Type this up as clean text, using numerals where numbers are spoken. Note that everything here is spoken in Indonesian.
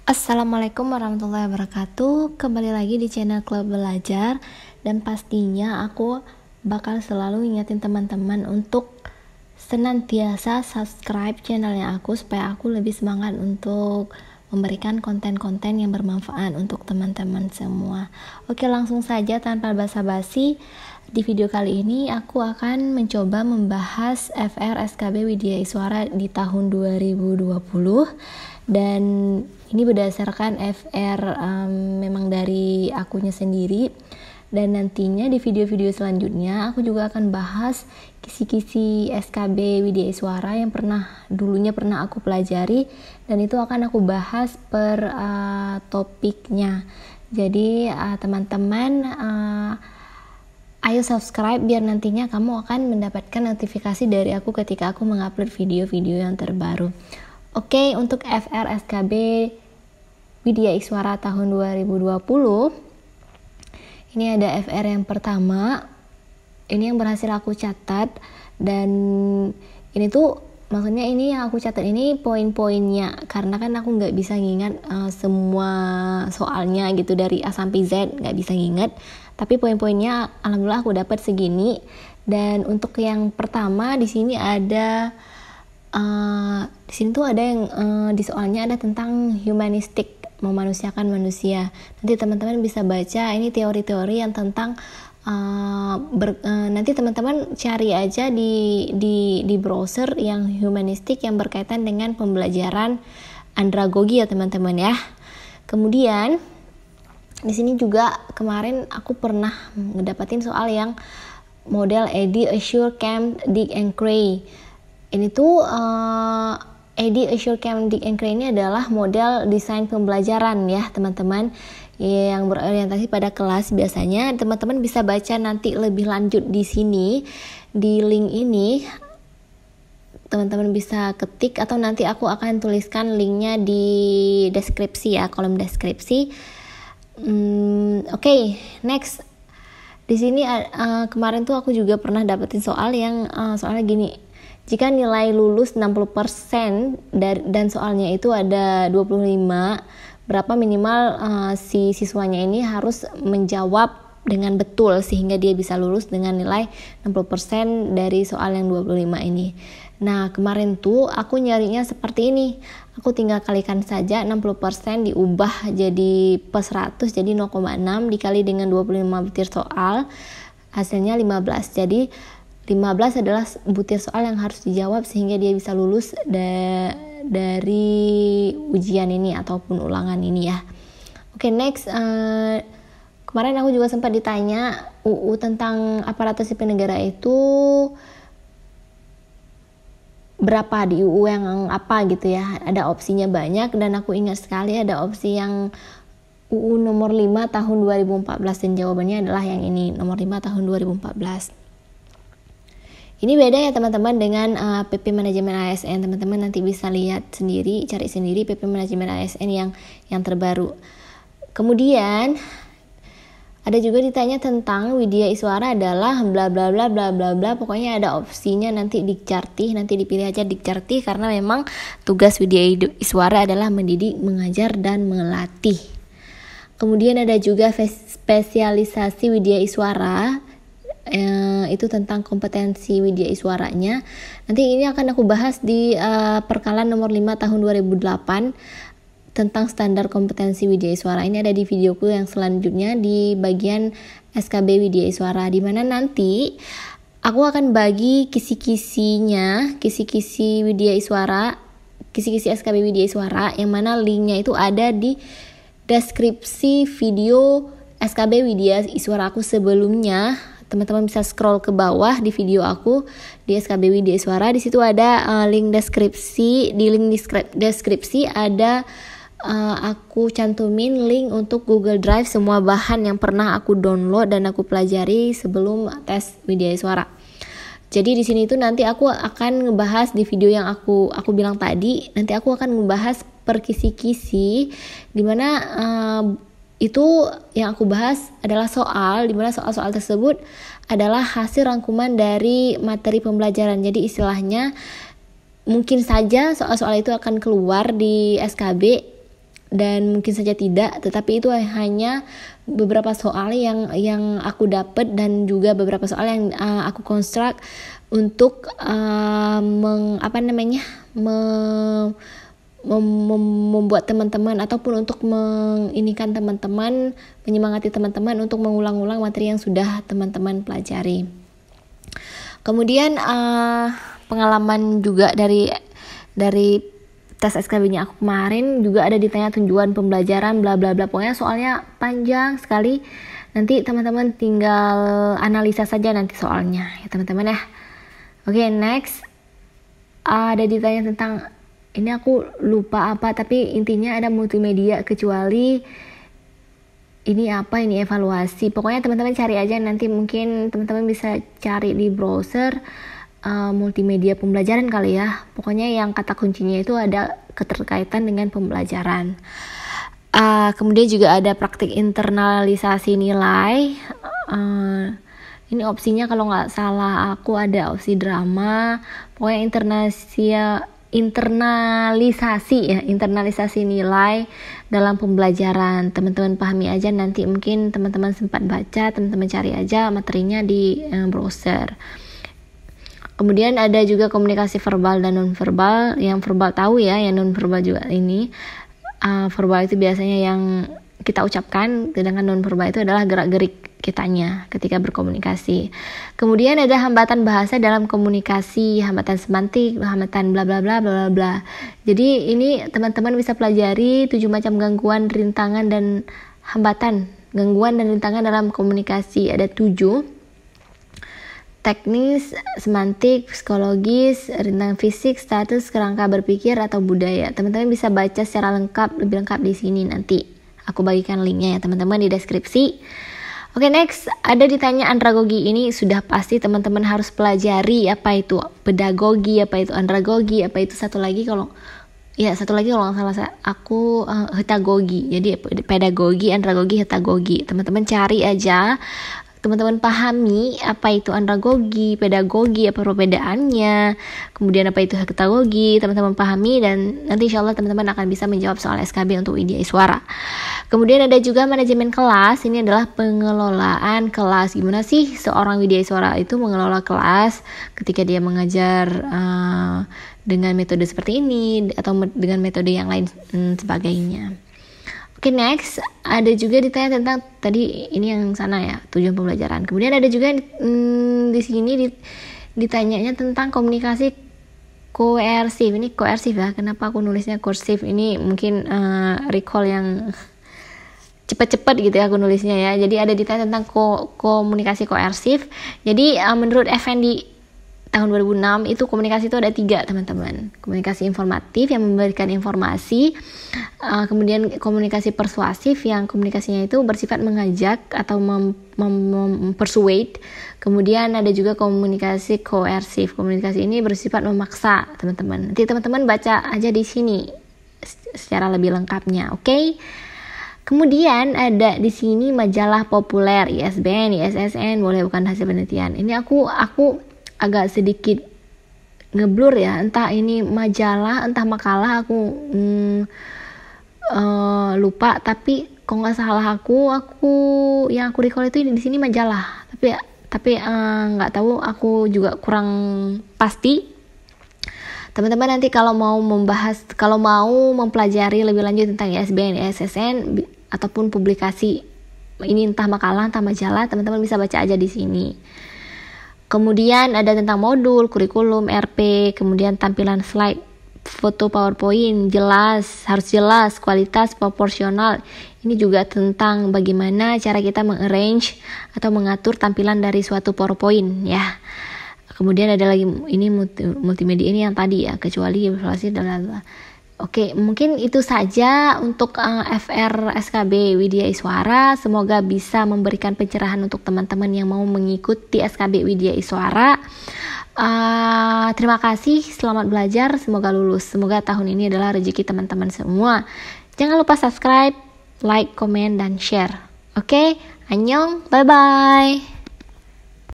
Assalamualaikum warahmatullahi wabarakatuh. Kembali lagi di channel Klub Belajar. Dan pastinya aku bakal selalu ingetin teman-teman untuk senantiasa subscribe channelnya aku, supaya aku lebih semangat untuk memberikan konten-konten yang bermanfaat untuk teman-teman semua. Oke, langsung saja tanpa basa-basi. Di video kali ini aku akan mencoba membahas FR SKB Widya Iswara di tahun 2020. Dan ini berdasarkan FR memang dari akunya sendiri. Dan nantinya di video-video selanjutnya aku juga akan bahas kisi-kisi SKB Widya Iswara yang dulunya pernah aku pelajari, dan itu akan aku bahas per topiknya. Jadi teman-teman ayo subscribe biar nantinya kamu akan mendapatkan notifikasi dari aku ketika aku mengupload video-video yang terbaru. Oke, untuk FR SKB Widya Iswara tahun 2020, ini ada FR yang pertama. Ini yang berhasil aku catat, dan ini tuh maksudnya ini yang aku catat ini poin-poinnya, karena kan aku nggak bisa ngingat semua soalnya gitu dari A sampai Z, nggak bisa ngingat. Tapi poin-poinnya alhamdulillah aku dapat segini. Dan untuk yang pertama di sini ada di sini tuh ada yang di soalnya ada tentang humanistik, memanusiakan manusia. Nanti teman-teman bisa baca ini teori-teori yang tentang nanti teman-teman cari aja di browser yang humanistik yang berkaitan dengan pembelajaran andragogi ya teman-teman ya. Kemudian di sini juga kemarin aku pernah ngedapatin soal yang model Eddy, Assure, Camp, Dick and Cray. Ini tuh Eddy, Assure, Camp, Dick and Cray ini adalah model desain pembelajaran ya teman-teman, yang berorientasi pada kelas. Biasanya teman-teman bisa baca nanti lebih lanjut di sini, di link ini teman-teman bisa ketik, atau nanti aku akan tuliskan linknya di deskripsi ya, kolom deskripsi. Oke, next. Di sini kemarin tuh aku juga pernah dapetin soal yang soalnya gini. Jika nilai lulus 60% dan soalnya itu ada 25, berapa minimal si siswanya ini harus menjawab dengan betul sehingga dia bisa lulus dengan nilai 60% dari soal yang 25 ini. Nah, kemarin tuh aku nyarinya seperti ini. Aku tinggal kalikan saja 60% diubah jadi per 100, jadi 0,6 dikali dengan 25 butir soal, hasilnya 15. Jadi 15 adalah butir soal yang harus dijawab sehingga dia bisa lulus dari ujian ini ataupun ulangan ini ya. Oke, next. Kemarin aku juga sempat ditanya UU tentang aparatur sipil negara itu berapa di UU yang apa gitu ya. Ada opsinya banyak, dan aku ingat sekali ada opsi yang UU nomor 5 tahun 2014, dan jawabannya adalah yang ini, nomor 5 tahun 2014. Ini beda ya teman-teman dengan PP Manajemen ASN. Teman-teman nanti bisa lihat sendiri, cari sendiri PP Manajemen ASN yang terbaru. Kemudian ada juga ditanya tentang Widya Iswara adalah bla bla bla bla bla bla. Pokoknya ada opsinya nanti Dikcarti, nanti dipilih aja Dikcarti, karena memang tugas Widya Iswara adalah mendidik, mengajar, dan melatih. Kemudian ada juga spesialisasi Widya Iswara. Itu tentang kompetensi Widya Iswaranya. Nanti ini akan aku bahas di perkalan nomor 5 tahun 2008 tentang standar kompetensi Widya Iswara. Ini ada di videoku yang selanjutnya di bagian SKB Widya Iswara, di mana nanti aku akan bagi kisi-kisinya, kisi-kisi Widya Iswara, kisi-kisi SKB Widya Iswara, yang mana linknya itu ada di deskripsi video SKB Widya Iswara aku sebelumnya. Teman-teman bisa scroll ke bawah di video aku di SKB Widya Iswara. Di situ ada link deskripsi. Di link deskripsi ada aku cantumin link untuk Google Drive semua bahan yang pernah aku download dan aku pelajari sebelum tes Widya Iswara. Jadi di sini tuh nanti aku akan ngebahas di video yang aku bilang tadi. Nanti aku akan ngebahas per kisi-kisi, dimana itu yang aku bahas adalah soal, dimana soal-soal tersebut adalah hasil rangkuman dari materi pembelajaran. Jadi istilahnya mungkin saja soal-soal itu akan keluar di SKB dan mungkin saja tidak, tetapi itu hanya beberapa soal yang aku dapat dan juga beberapa soal yang aku konstruk untuk membuat teman-teman ataupun untuk menginikan teman-teman, menyemangati teman-teman untuk mengulang-ulang materi yang sudah teman-teman pelajari. Kemudian pengalaman juga dari tes SKB-nya aku kemarin juga ada ditanya tujuan pembelajaran bla bla bla, pokoknya soalnya panjang sekali. Nanti teman-teman tinggal analisa saja nanti soalnya ya teman-teman ya. Oke, next ada ditanya tentang, ini aku lupa apa, tapi intinya ada multimedia, kecuali ini apa, ini evaluasi. Pokoknya teman-teman cari aja, nanti mungkin teman-teman bisa cari di browser multimedia pembelajaran kali ya. Pokoknya yang kata kuncinya itu ada keterkaitan dengan pembelajaran. Kemudian juga ada praktik internalisasi nilai. Ini opsinya kalau nggak salah aku ada opsi drama. Pokoknya internalisasi nilai dalam pembelajaran. Teman-teman pahami aja, nanti mungkin teman-teman sempat baca, teman-teman cari aja materinya di browser. Kemudian ada juga komunikasi verbal dan non-verbal. Yang verbal tahu ya, yang non-verbal juga ini. Verbal itu biasanya yang kita ucapkan, sedangkan non-verbal itu adalah gerak-gerik kitanya ketika berkomunikasi. Kemudian ada hambatan bahasa dalam komunikasi, hambatan semantik, hambatan bla bla bla bla bla. Jadi ini teman-teman bisa pelajari 7 macam gangguan, rintangan dan hambatan. Gangguan dan rintangan dalam komunikasi ada 7. Teknis, semantik, psikologis, rintangan fisik, status, kerangka berpikir atau budaya. Teman-teman bisa baca secara lebih lengkap di sini nanti. Aku bagikan linknya ya teman-teman di deskripsi. Oke, next ada ditanya andragogi. Ini sudah pasti teman-teman harus pelajari apa itu pedagogi, apa itu andragogi, apa itu satu lagi kalau nggak salah aku hetagogi. Jadi pedagogi, andragogi, hetagogi. Teman-teman cari aja. Teman-teman pahami apa itu andragogi, pedagogi, apa perbedaannya, kemudian apa itu hektagogi, teman-teman pahami, dan nanti insya Allah teman-teman akan bisa menjawab soal SKB untuk Widya Iswara. Kemudian ada juga manajemen kelas, ini adalah pengelolaan kelas. Gimana sih seorang Widya Iswara itu mengelola kelas ketika dia mengajar dengan metode seperti ini atau dengan metode yang lain sebagainya. Oke, next ada juga ditanya tentang tadi ini yang sana ya, tujuan pembelajaran. Kemudian ada juga di sini ditanyanya tentang komunikasi koersif. Ini koersif ya, kenapa aku nulisnya kursif? Ini mungkin recall yang cepat-cepat gitu ya aku nulisnya ya. Jadi ada ditanya tentang komunikasi koersif. Jadi menurut Effendi tahun 2006 itu komunikasi itu ada 3 teman-teman. Komunikasi informatif yang memberikan informasi, kemudian komunikasi persuasif yang komunikasinya itu bersifat mengajak atau mempersuade. Kemudian ada juga komunikasi koersif. Komunikasi ini bersifat memaksa teman-teman. Nanti teman-teman baca aja di sini secara lebih lengkapnya, oke? Kemudian ada di sini majalah populer, ISBN, ISSN, boleh bukan hasil penelitian. Ini aku agak sedikit ngeblur ya, entah ini majalah, entah makalah, aku lupa. Tapi kalau nggak salah aku yang aku recall itu di sini majalah. Tapi nggak tahu, aku juga kurang pasti. Teman-teman nanti kalau mau mempelajari lebih lanjut tentang ISBN, ISSN ataupun publikasi ini entah makalah, entah majalah, teman-teman bisa baca aja di sini. Kemudian ada tentang modul, kurikulum, RP, kemudian tampilan slide, foto PowerPoint, harus jelas, kualitas, proporsional. Ini juga tentang bagaimana cara kita mengarrange atau mengatur tampilan dari suatu PowerPoint ya. Kemudian ada lagi ini multimedia ini yang tadi ya, kecuali evaluasi dan Oke, mungkin itu saja untuk FR SKB Widya Iswara. Semoga bisa memberikan pencerahan untuk teman-teman yang mau mengikuti SKB Widya Iswara. Terima kasih, selamat belajar, semoga lulus. Semoga tahun ini adalah rezeki teman-teman semua. Jangan lupa subscribe, like, komen, dan share. Oke, annyeong, bye-bye.